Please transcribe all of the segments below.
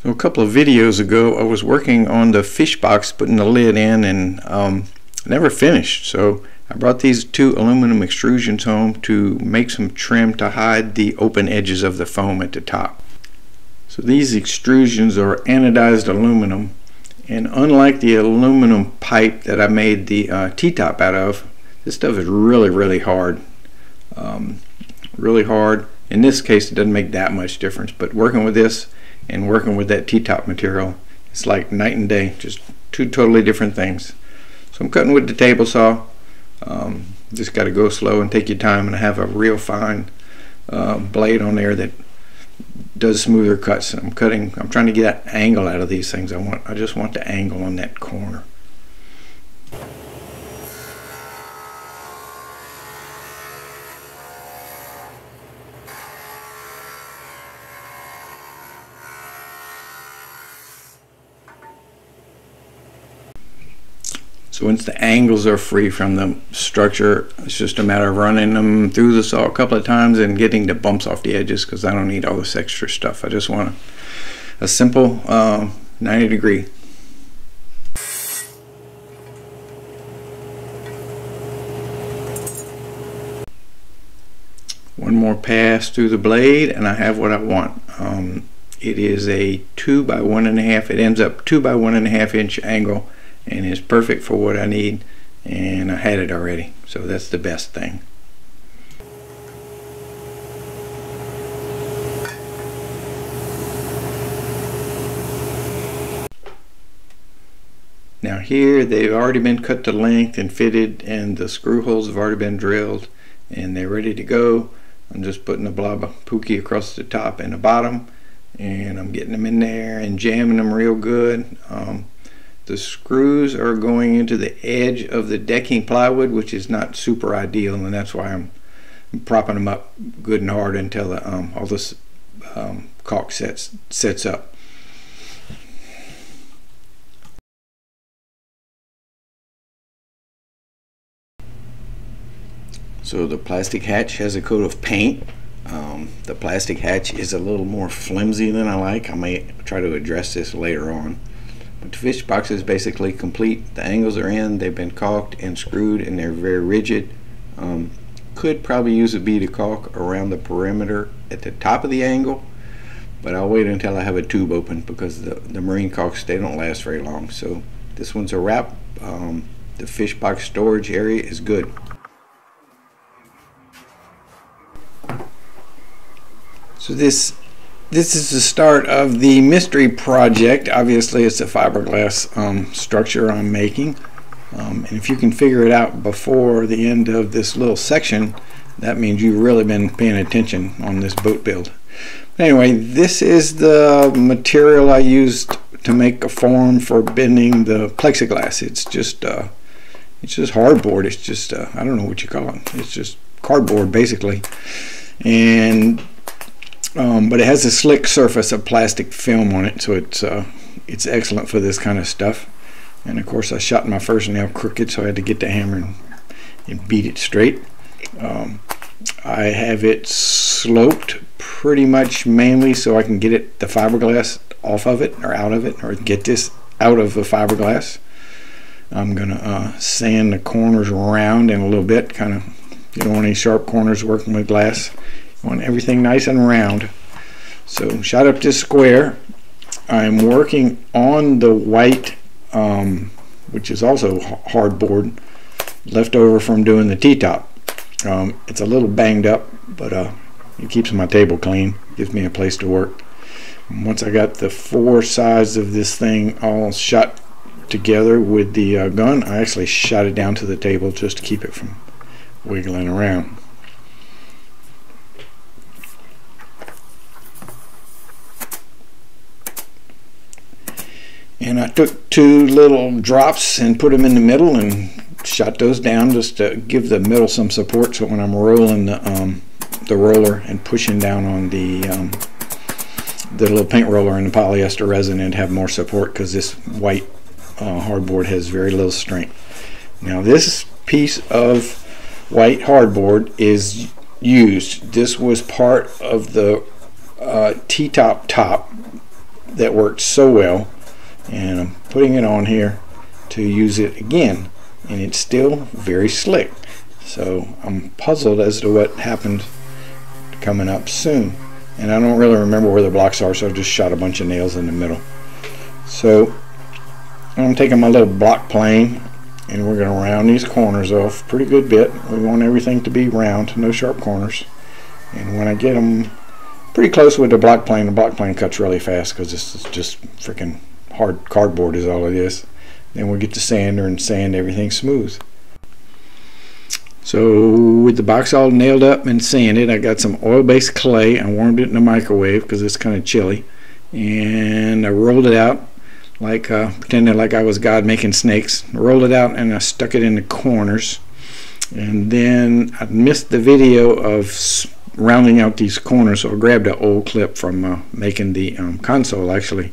So a couple of videos ago I was working on the fish box, putting the lid in, and never finished. So I brought these two aluminum extrusions home to make some trim to hide the open edges of the foam at the top. So these extrusions are anodized aluminum, and unlike the aluminum pipe that I made the T-top out of, this stuff is really hard. Really hard. In this case it doesn't make that much difference, but working with this and working with that T-top material, it's like night and day, just two totally different things. So I'm cutting with the table saw. Just got to go slow and take your time, and I have a real fine blade on there that does smoother cuts. I'm trying to get that angle out of these things. I just want the angle on that corner. So once the angles are free from the structure, it's just a matter of running them through the saw a couple of times and getting the bumps off the edges, because I don't need all this extra stuff. I just want a simple 90-degree. One more pass through the blade and I have what I want. It is a 2 by 1.5. It ends up 2 by 1.5 inch angle, and is perfect for what I need, and I had it already, so that's the best thing. Now here they've already been cut to length and fitted, and the screw holes have already been drilled and they're ready to go. I'm just putting a blob of pookie across the top and the bottom, and I'm getting them in there and jamming them real good. The screws are going into the edge of the decking plywood, which is not super ideal, and that's why I'm propping them up good and hard until the, all this caulk sets up. So the plastic hatch has a coat of paint. The plastic hatch is a little more flimsy than I like. I may try to address this later on. But the fish box is basically complete. The angles are in, they've been caulked and screwed, and they're very rigid. Could probably use a bead of caulk around the perimeter at the top of the angle, but I'll wait until I have a tube open, because the marine caulks, they don't last very long. So this one's a wrap. The fish box storage area is good. So this is the start of the mystery project. Obviously it's a fiberglass structure I'm making, and if you can figure it out before the end of this little section, that means you've really been paying attention on this boat build. But anyway, this is the material I used to make a form for bending the plexiglass. It's just hardboard. It's just I don't know what you call it. It's just cardboard basically, and but it has a slick surface of plastic film on it, so it's excellent for this kind of stuff. And of course I shot my first nail crooked, so I had to get the hammer and beat it straight. I have it sloped pretty much mainly so I can get the fiberglass off of it, or out of it, or get this out of the fiberglass. I'm gonna sand the corners around in a little bit. Kind of, you don't want any sharp corners working with glass. You want everything nice and round. So shot up this square. I'm working on the white, which is also hardboard, left over from doing the T-top. It's a little banged up, but it keeps my table clean, gives me a place to work. And once I got the four sides of this thing all shot together with the gun, I actually shot it down to the table just to keep it from wiggling around. And I took two little drops and put them in the middle and shot those down just to give the middle some support, so when I'm rolling the roller and pushing down on the little paint roller and the polyester resin, it'd have more support, because this white hardboard has very little strength. Now this piece of white hardboard is used. This was part of the T-top top that worked so well, and I'm putting it on here to use it again, and it's still very slick. So I'm puzzled as to what happened coming up soon, and I don't really remember where the blocks are, so I just shot a bunch of nails in the middle. So I'm taking my little block plane, and we're going to round these corners off pretty good bit. We want everything to be round, no sharp corners. And when I get them pretty close with the block plane cuts really fast because this is just freaking hard cardboard is all it is. Then we'll get the sander and sand everything smooth. So with the box all nailed up and sanded, I got some oil-based clay. I warmed it in the microwave because it's kind of chilly, and I rolled it out like pretending like I was God making snakes. I rolled it out and I stuck it in the corners, and then I missed the video of rounding out these corners, so I grabbed an old clip from making the console. Actually,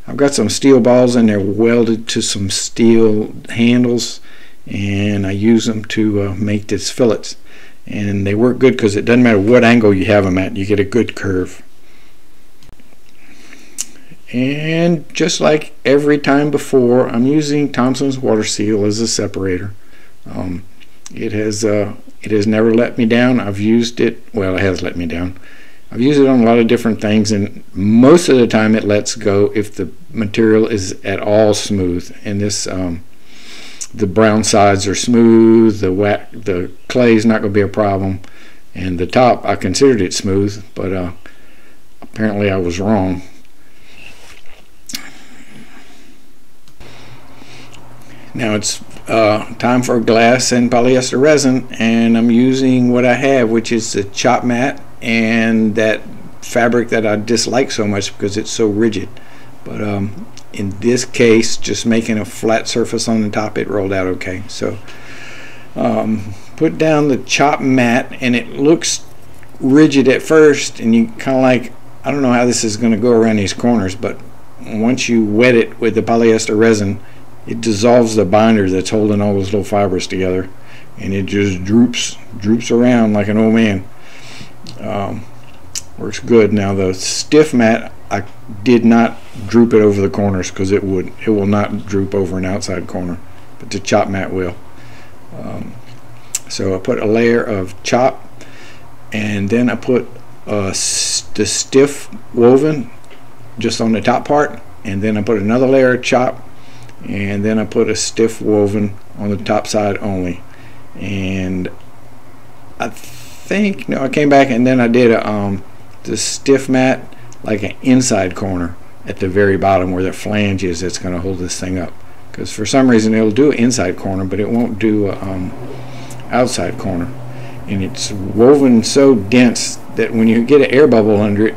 I've got some steel balls in there welded to some steel handles, and I use them to make these fillets, and they work good because it doesn't matter what angle you have them at, you get a good curve. And just like every time before, I'm using Thompson's water seal as a separator. It has never let me down. I've used it, well, it has let me down. I've used it on a lot of different things, and most of the time it lets go if the material is at all smooth. And this the brown sides are smooth, the clay is not going to be a problem, and the top, I considered it smooth, but apparently I was wrong. Now it's time for glass and polyester resin, and I'm using what I have, which is the chop mat and that fabric that I dislike so much because it's so rigid. But in this case, just making a flat surface on the top, it rolled out okay. So put down the chop mat, and it looks rigid at first, and you kind of like, I don't know how this is going to go around these corners, but once you wet it with the polyester resin, it dissolves the binder that's holding all those little fibers together, and it just droops around like an old man. Works good. Now the stiff mat, I did not droop it over the corners because it will not droop over an outside corner, but the chop mat will. So I put a layer of chop, and then I put the stiff woven just on the top part, and then I put another layer of chop, and then I put a stiff woven on the top side only. And I think, no, I came back and then I did the stiff mat like an inside corner at the very bottom where the flange is that's going to hold this thing up, because for some reason it'll do an inside corner but it won't do a outside corner, and it's woven so dense that when you get an air bubble under it,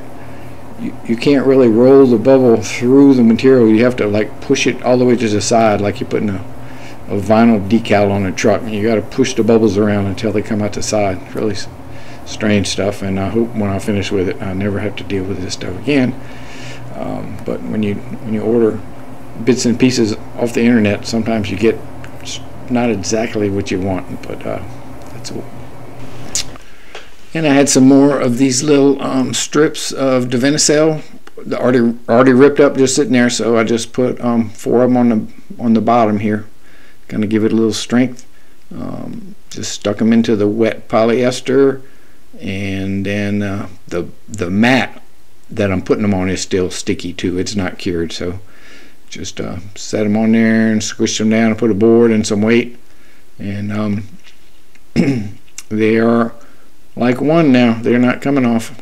you can't really roll the bubble through the material. You have to like push it all the way to the side, like you're putting a vinyl decal on a truck. You got to push the bubbles around until they come out the side. Really strange stuff, and I hope when I finish with it I never have to deal with this stuff again. But when you order bits and pieces off the internet, sometimes you get not exactly what you want, but that's all. And I had some more of these little strips of Divinycell already ripped up, just sitting there. So I just put 4 of them on the bottom here, kind of give it a little strength. Just stuck them into the wet polyester, and then the mat that I'm putting them on is still sticky too. It's not cured, so just set them on there and squish them down and put a board and some weight, and they are like one now. They're not coming off.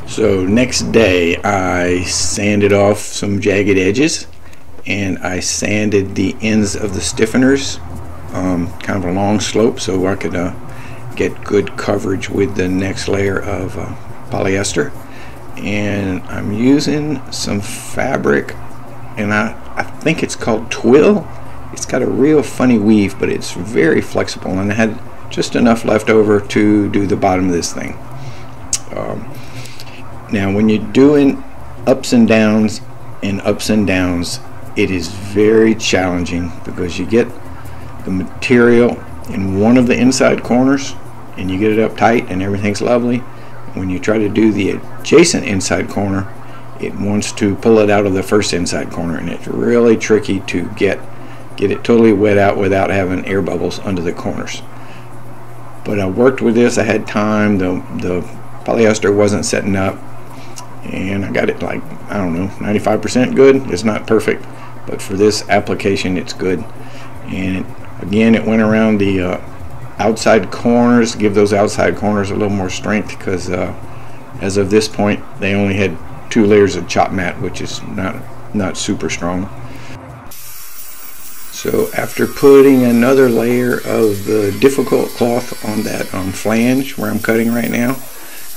So next day I sanded off some jagged edges, and I sanded the ends of the stiffeners, kind of a long slope, so I could get good coverage with the next layer of polyester. And I'm using some fabric, and I think it's called twill. It's got a real funny weave, but it's very flexible, and I had just enough left over to do the bottom of this thing. Now when you're doing ups and downs, it is very challenging, because you get the material in one of the inside corners and you get it up tight and everything's lovely. When you try to do the adjacent inside corner, it wants to pull it out of the first inside corner, and it's really tricky to get it totally wet out without having air bubbles under the corners. But I worked with this, I had time, the polyester wasn't setting up, and I got it like, I don't know, 95% good. It's not perfect, but for this application it's good. And again, it went around the outside corners, give those outside corners a little more strength, because as of this point they only had 2 layers of chop mat, which is not super strong. So after putting another layer of the difficult cloth on that flange where I'm cutting right now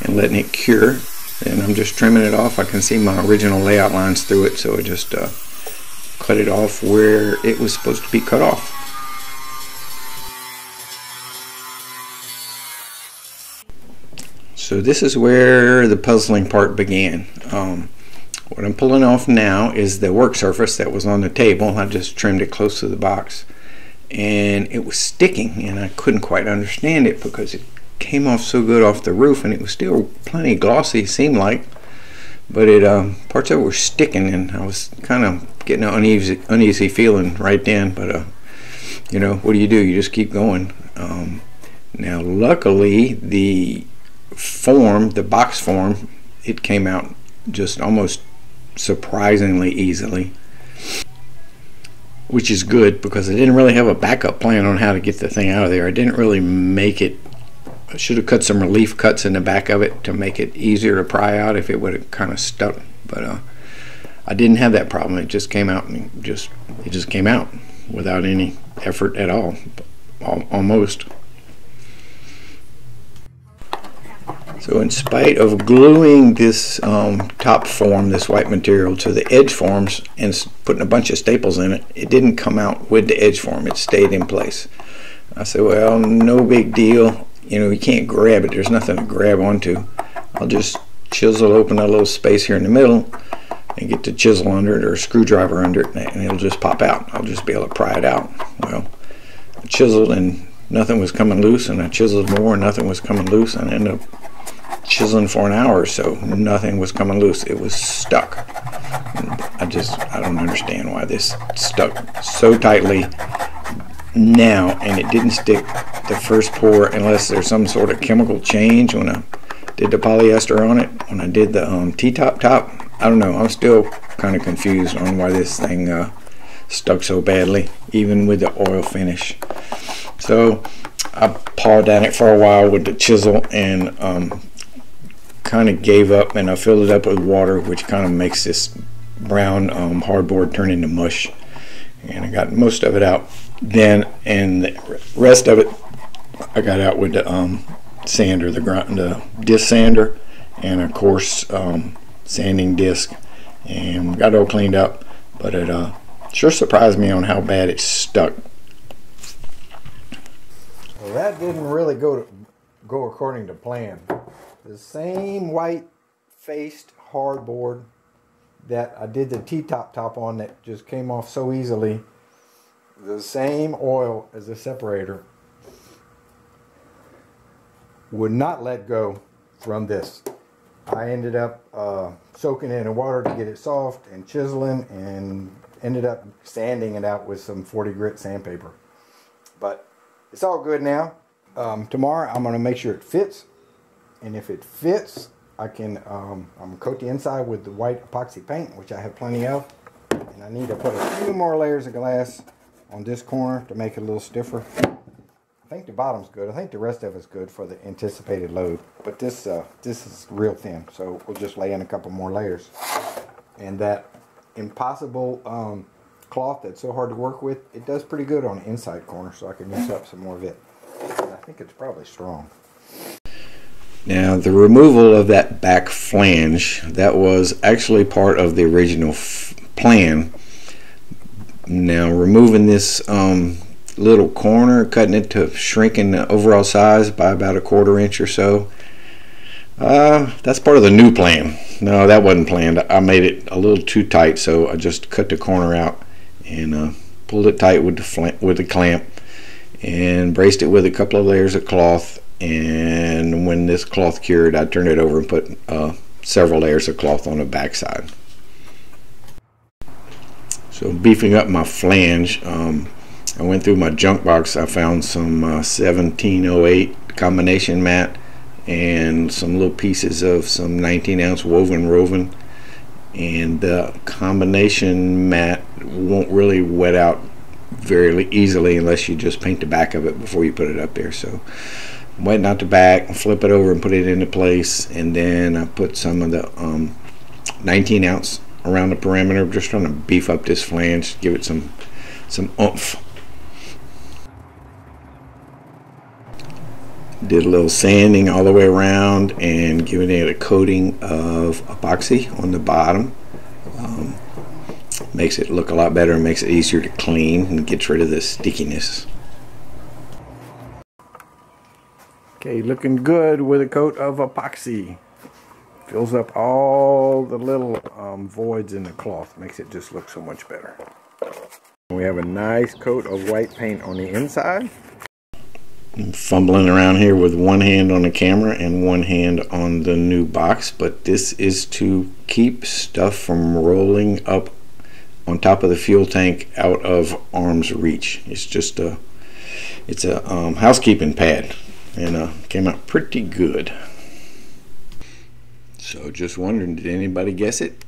and letting it cure, and I'm just trimming it off. I can see my original layout lines through it, so I just cut it off where it was supposed to be cut off. So this is where the puzzling part began. What I'm pulling off now is the work surface that was on the table. I just trimmed it close to the box, and it was sticking, and I couldn't quite understand it because it came off so good off the roof, and it was still plenty glossy, seemed like, but it parts of it were sticking, and I was kind of getting an uneasy feeling right then. But you know, what do? You just keep going. Now luckily the form, the box form, it came out just almost surprisingly easily, which is good because I didn't really have a backup plan on how to get the thing out of there. I didn't really make it. I should have cut some relief cuts in the back of it to make it easier to pry out if it would have kind of stuck, but I didn't have that problem. It just came out, and it just came out without any effort at all, almost. So in spite of gluing this top form, this white material, to the edge forms and putting a bunch of staples in it, it didn't come out with the edge form. It stayed in place. I said, well, no big deal. You know, you can't grab it. There's nothing to grab onto. I'll just chisel open a little space here in the middle and get the chisel under it or a screwdriver under it, and it'll just pop out. I'll just be able to pry it out. Well, I chiseled and nothing was coming loose, and I chiseled more and nothing was coming loose, and I ended up chiseling for an hour or so. Nothing was coming loose. It was stuck. I don't understand why this stuck so tightly now, and it didn't stick the first pour unless there's some sort of chemical change when I did the polyester on it, when I did the T-top top. I don't know. I'm still kind of confused on why this thing stuck so badly, even with the oil finish. So I pawed at it for a while with the chisel and kind of gave up, and I filled it up with water, which kind of makes this brown hardboard turn into mush, and I got most of it out then, and the rest of it I got out with the sander, the disc sander, and a coarse sanding disc, and got it all cleaned up. But it sure surprised me on how bad it stuck. Well, that didn't really go according to plan. The same white faced hardboard that I did the T-top on that just came off so easily, the same oil as the separator would not let go from this. I ended up soaking it in water to get it soft and chiseling, and ended up sanding it out with some 40 grit sandpaper. But it's all good now. Tomorrow I'm going to make sure it fits, and if it fits, I can I'm going to coat the inside with the white epoxy paint, which I have plenty of, and I need to put a few more layers of glass on this corner to make it a little stiffer. I think the bottom's good. I think the rest of it's good for the anticipated load, but this is real thin, so we'll just lay in a couple more layers. And that impossible cloth that's so hard to work with, it does pretty good on the inside corner, so I can use up some more of it. I think it's probably strong. Now, the removal of that back flange, that was actually part of the original plan. Now, removing this little corner, cutting it to shrinking the overall size by about a 1/4 inch or so, that's part of the new plan. No, that wasn't planned. I made it a little too tight, so I just cut the corner out and pulled it tight with the clamp. and braced it with a couple of layers of cloth. And when this cloth cured, I turned it over and put several layers of cloth on the backside. So beefing up my flange, I went through my junk box. I found some 1708 combination mat and some little pieces of some 19-ounce woven. And the combination mat won't really wet out very easily unless you just paint the back of it before you put it up there. So wetting out the back, flip it over and put it into place, and then I put some of the 19-ounce around the perimeter, just trying to beef up this flange, give it some oomph. Did a little sanding all the way around and giving it a coating of epoxy on the bottom. Makes it look a lot better and makes it easier to clean and gets rid of the stickiness. Okay, looking good with a coat of epoxy. Fills up all the little voids in the cloth. Makes it just look so much better. We have a nice coat of white paint on the inside. I'm fumbling around here with one hand on the camera and one hand on the new box, but this is to keep stuff from rolling up on top of the fuel tank out of arm's reach. It's just a housekeeping pad, and came out pretty good. So just wondering, did anybody guess it?